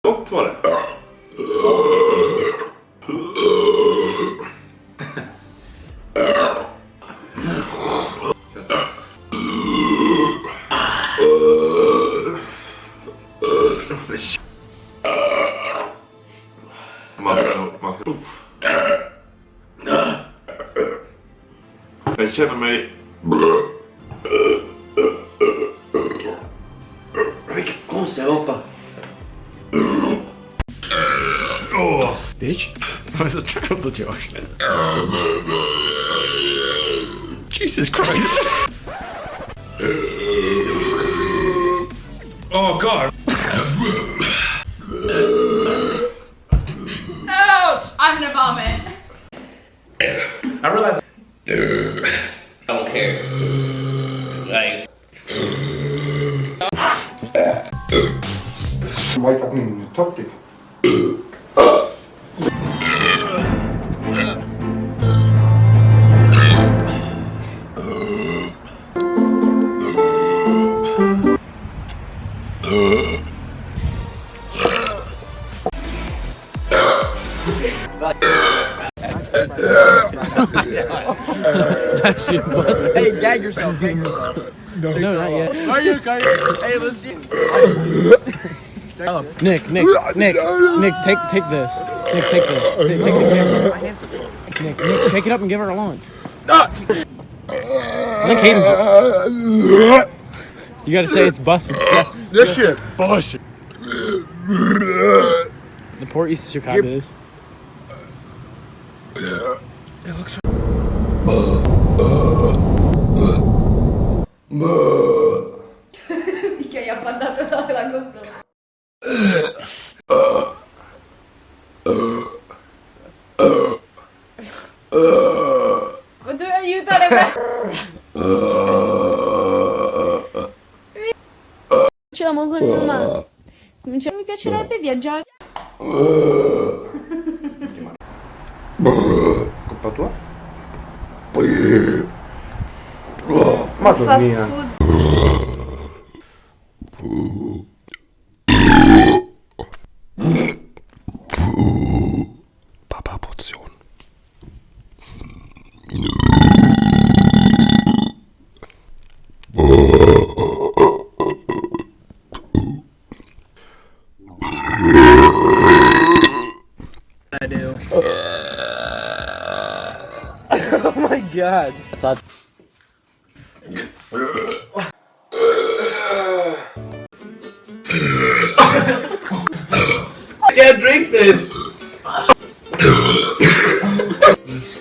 Gott var det. Jag känner mig... Vilken konstig apa. Bitch. That was a terrible joke. Jesus Christ. Oh God. Ouch! I'm gonna vomit. I realize I don't care. Like Wake up in toxic. Hey, gag yourself, gag yourself. No, not yet. Are you okay? Hey, let's see. Nick, take this. Nick, take this. Take the camera. Nick, take it up and give her a launch. I think Hayden's... You gotta say it's busted. This shit busted. The Port East of Chicago is. It looks Mica gli ha mandato la GoPro. Ma tu aiutare me. Facciamo con mamma. Mi piacerebbe viaggiare. colpa tua? Madonna mia. Papa-Portion. I do. Oh my God. I thought. I can't drink this. Jeez.